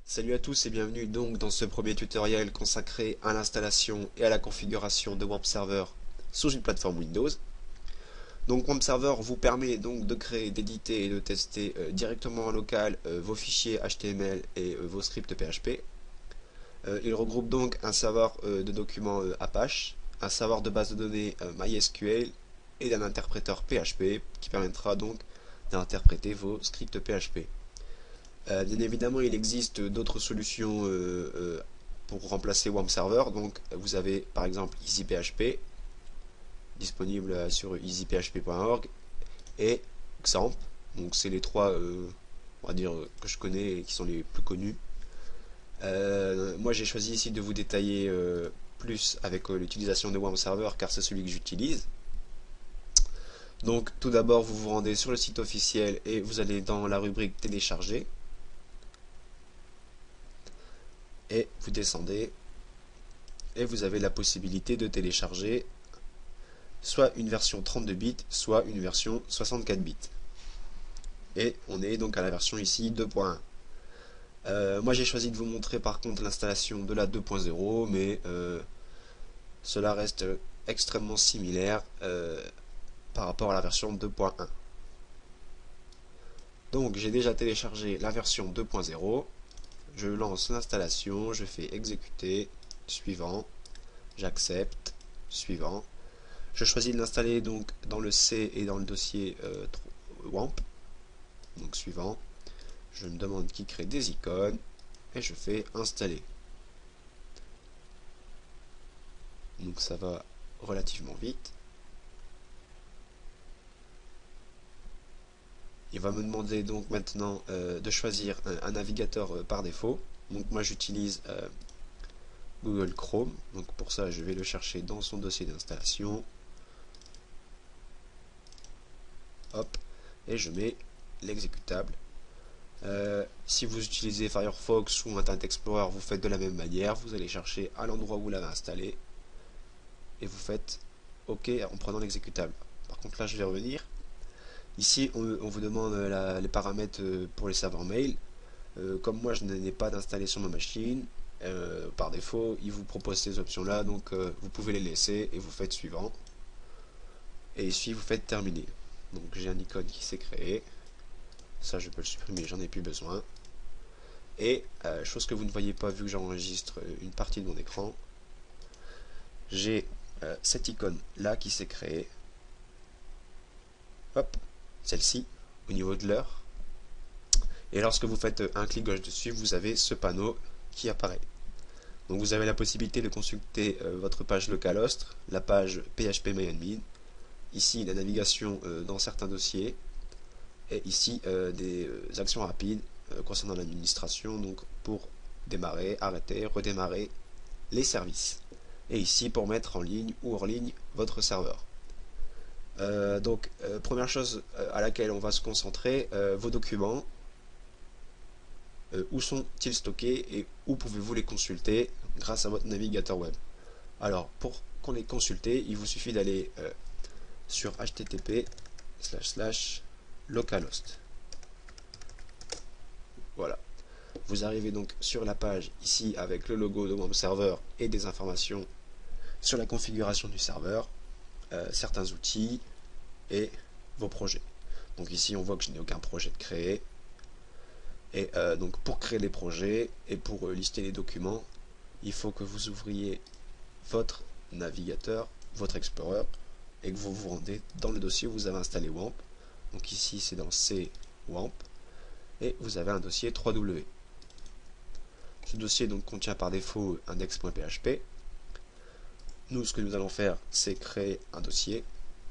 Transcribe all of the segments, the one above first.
Salut à tous et bienvenue donc dans ce premier tutoriel consacré à l'installation et à la configuration de WAMP Server sous une plateforme Windows. Donc WAMP Server vous permet donc de créer, d'éditer et de tester directement en local vos fichiers HTML et vos scripts PHP. Il regroupe donc un serveur de documents Apache, un serveur de base de données MySQL et un interpréteur PHP qui permettra donc d'interpréter vos scripts PHP. Bien évidemment, il existe d'autres solutions pour remplacer WAMP Server. Donc, vous avez par exemple EasyPHP, disponible sur easyphp.org, et XAMPP. Donc, c'est les trois, on va dire, que je connais et qui sont les plus connus. Moi, j'ai choisi ici de vous détailler plus avec l'utilisation de WAMP Server car c'est celui que j'utilise. Donc, tout d'abord, vous vous rendez sur le site officiel et vous allez dans la rubrique télécharger. Et vous descendez et vous avez la possibilité de télécharger soit une version 32 bits, soit une version 64 bits. Et on est donc à la version ici 2.1. Moi j'ai choisi de vous montrer par contre l'installation de la 2.0, mais cela reste extrêmement similaire par rapport à la version 2.1. Donc j'ai déjà téléchargé la version 2.0. Je lance l'installation, je fais exécuter, suivant, j'accepte, suivant. Je choisis de l'installer donc dans le C et dans le dossier WAMP. Donc suivant, je me demande qui crée des icônes et je fais installer. Donc ça va relativement vite. Il va me demander donc maintenant de choisir un navigateur par défaut. Donc moi j'utilise Google Chrome. Donc pour ça je vais le chercher dans son dossier d'installation. Hop, et je mets l'exécutable. Si vous utilisez Firefox ou Internet Explorer, vous faites de la même manière. Vous allez chercher à l'endroit où vous l'avez installé et vous faites OK en prenant l'exécutable. Par contre là je vais revenir. Ici on vous demande les paramètres pour les serveurs mail. Comme moi je n'en ai pas d'installé sur ma machine, par défaut il vous propose ces options là, donc vous pouvez les laisser et vous faites suivant. Et ici vous faites terminer. Donc j'ai un icône qui s'est créé. Ça je peux le supprimer, j'en ai plus besoin. Et chose que vous ne voyez pas vu que j'enregistre une partie de mon écran, j'ai cette icône là qui s'est créée. Hop, celle-ci au niveau de l'heure. Et lorsque vous faites un clic gauche dessus, vous avez ce panneau qui apparaît. Donc vous avez la possibilité de consulter votre page localhost, la page phpMyAdmin, ici la navigation dans certains dossiers, et ici des actions rapides concernant l'administration, donc pour démarrer, arrêter, redémarrer les services. Et ici pour mettre en ligne ou hors ligne votre serveur. Première chose à laquelle on va se concentrer, vos documents. Où sont-ils stockés et où pouvez-vous les consulter grâce à votre navigateur web. Alors pour qu'on les consulte, il vous suffit d'aller sur http://localhost. Voilà. Vous arrivez donc sur la page ici avec le logo de WAMP Server et des informations sur la configuration du serveur, certains outils et vos projets. Donc ici on voit que je n'ai aucun projet de créer. Et donc pour créer les projets et pour lister les documents, il faut que vous ouvriez votre navigateur, votre Explorer, et que vous vous rendez dans le dossier où vous avez installé WAMP. Donc ici c'est dans C WAMP, et vous avez un dossier 3W. Ce dossier donc contient par défaut index.php. Nous, ce que nous allons faire, c'est créer un dossier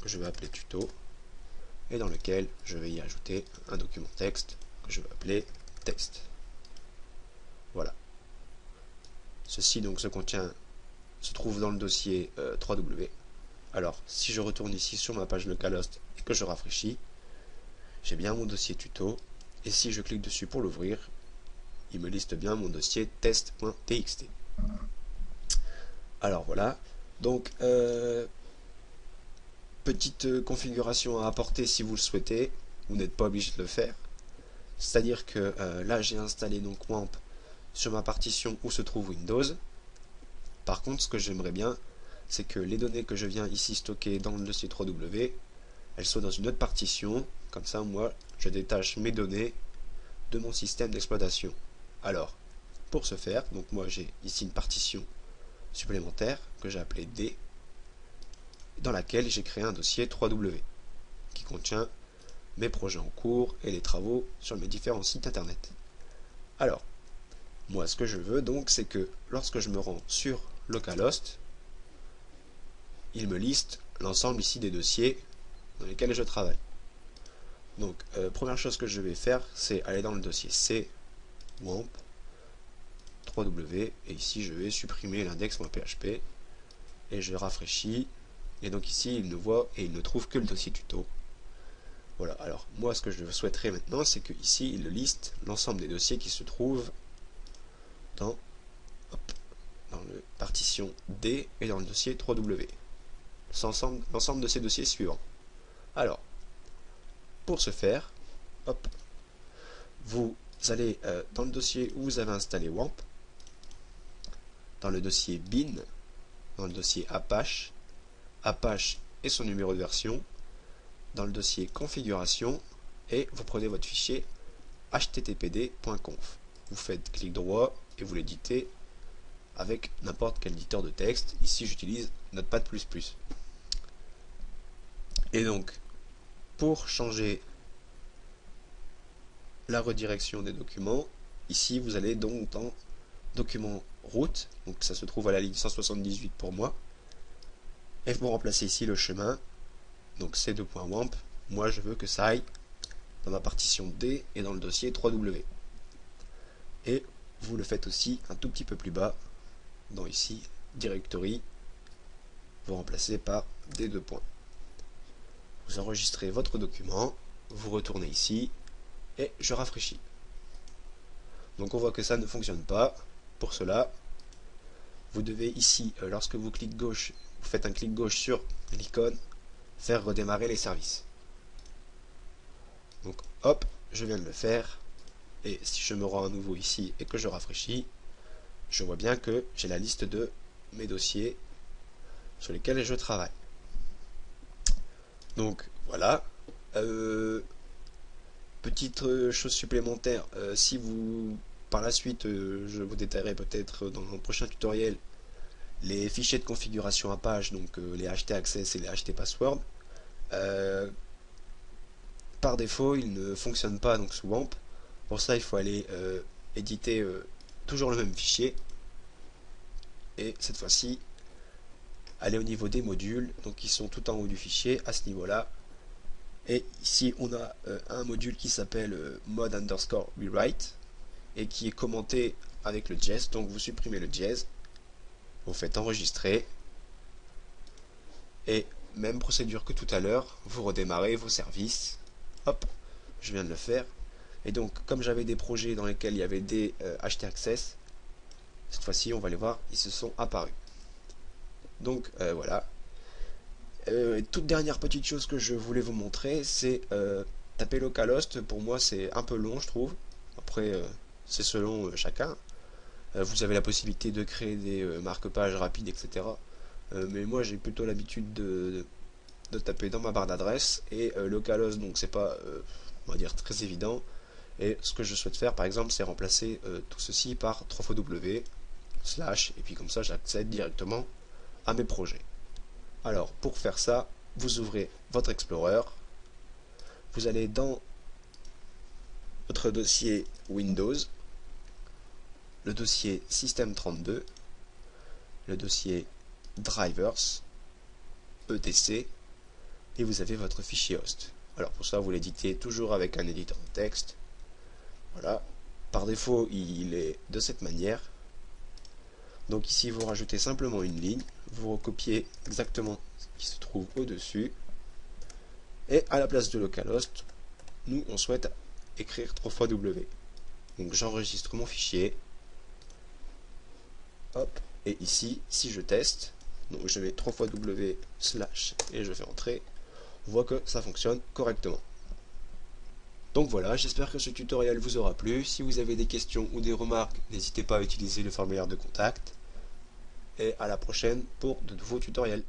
que je vais appeler tuto, et dans lequel je vais y ajouter un document texte que je vais appeler test. Voilà. Ceci donc se trouve dans le dossier 3W. Alors, si je retourne ici sur ma page localhost et que je rafraîchis, j'ai bien mon dossier tuto. Et si je clique dessus pour l'ouvrir, il me liste bien mon dossier test.txt. Alors voilà. Donc, petite configuration à apporter si vous le souhaitez. Vous n'êtes pas obligé de le faire. C'est-à-dire que là j'ai installé donc WAMP sur ma partition où se trouve Windows. Par contre, ce que j'aimerais bien, c'est que les données que je viens ici stocker dans le dossier 3W, elles soient dans une autre partition. Comme ça, moi, je détache mes données de mon système d'exploitation. Alors, pour ce faire, donc moi j'ai ici une partition supplémentaire que j'ai appelée D, dans laquelle j'ai créé un dossier 3W qui contient mes projets en cours et les travaux sur mes différents sites internet. Alors, moi ce que je veux donc, c'est que lorsque je me rends sur localhost, il me liste l'ensemble ici des dossiers dans lesquels je travaille. Donc, première chose que je vais faire, c'est aller dans le dossier C, WAMP, 3W, et ici je vais supprimer l'index.php, et je rafraîchis, et donc ici il ne voit et il ne trouve que le dossier tuto. Voilà, alors moi ce que je souhaiterais maintenant, c'est que ici il liste l'ensemble des dossiers qui se trouvent dans la partition D et dans le dossier 3W. L'ensemble de ces dossiers suivants. Alors, pour ce faire, hop, vous allez dans le dossier où vous avez installé WAMP, dans le dossier bin, dans le dossier Apache, Apache et son numéro de version, dans le dossier configuration, et vous prenez votre fichier httpd.conf. Vous faites clic droit et vous l'éditez avec n'importe quel éditeur de texte. Ici j'utilise Notepad++. Et donc, pour changer la redirection des documents, ici vous allez donc dans document route, donc ça se trouve à la ligne 178 pour moi, et vous remplacez ici le chemin, donc c2.wamp, moi je veux que ça aille dans ma partition D et dans le dossier 3W. Et vous le faites aussi un tout petit peu plus bas, dans ici, directory, vous remplacez par D2. Vous enregistrez votre document, vous retournez ici, et je rafraîchis. Donc on voit que ça ne fonctionne pas. Pour cela, vous devez ici, lorsque vous faites un clic gauche sur l'icône, faire redémarrer les services. Donc hop, je viens de le faire, et si je me rends à nouveau ici et que je rafraîchis, je vois bien que j'ai la liste de mes dossiers sur lesquels je travaille. Donc voilà. Petite chose supplémentaire, si vous, par la suite, je vous détaillerai peut-être dans un prochain tutoriel les fichiers de configuration Apache, donc les htaccess et les htpassword, par défaut ils ne fonctionnent pas donc sous WAMP. Pour ça il faut aller éditer toujours le même fichier, et cette fois-ci aller au niveau des modules, donc ils sont tout en haut du fichier à ce niveau là. Et ici on a un module qui s'appelle mod_rewrite et qui est commenté avec le JS. Donc vous supprimez le JS, vous faites enregistrer, et même procédure que tout à l'heure, vous redémarrez vos services. Hop, je viens de le faire. Et donc comme j'avais des projets dans lesquels il y avait des htaccess, cette fois-ci on va les voir, ils se sont apparus. Donc voilà. Toute dernière petite chose que je voulais vous montrer, c'est taper localhost. Pour moi c'est un peu long, je trouve. Après c'est selon chacun. Vous avez la possibilité de créer des marque-pages rapides, etc. Mais moi j'ai plutôt l'habitude de taper dans ma barre d'adresse, et localhost, donc c'est pas on va dire très évident. Et ce que je souhaite faire par exemple, c'est remplacer tout ceci par 3xw / et puis comme ça j'accède directement à mes projets. Alors pour faire ça, vous ouvrez votre Explorer, vous allez dans votre dossier Windows, le dossier System32, le dossier Drivers, etc, et vous avez votre fichier host. Alors pour ça vous l'éditez toujours avec un éditeur de texte. Voilà, par défaut il est de cette manière. Donc ici vous rajoutez simplement une ligne, vous recopiez exactement ce qui se trouve au-dessus, et à la place de localhost, nous on souhaite écrire 3xw. Donc j'enregistre mon fichier, hop, et ici si je teste, donc je mets 3xw / et je fais entrer, on voit que ça fonctionne correctement. Donc voilà, j'espère que ce tutoriel vous aura plu. Si vous avez des questions ou des remarques, n'hésitez pas à utiliser le formulaire de contact. Et à la prochaine pour de nouveaux tutoriels.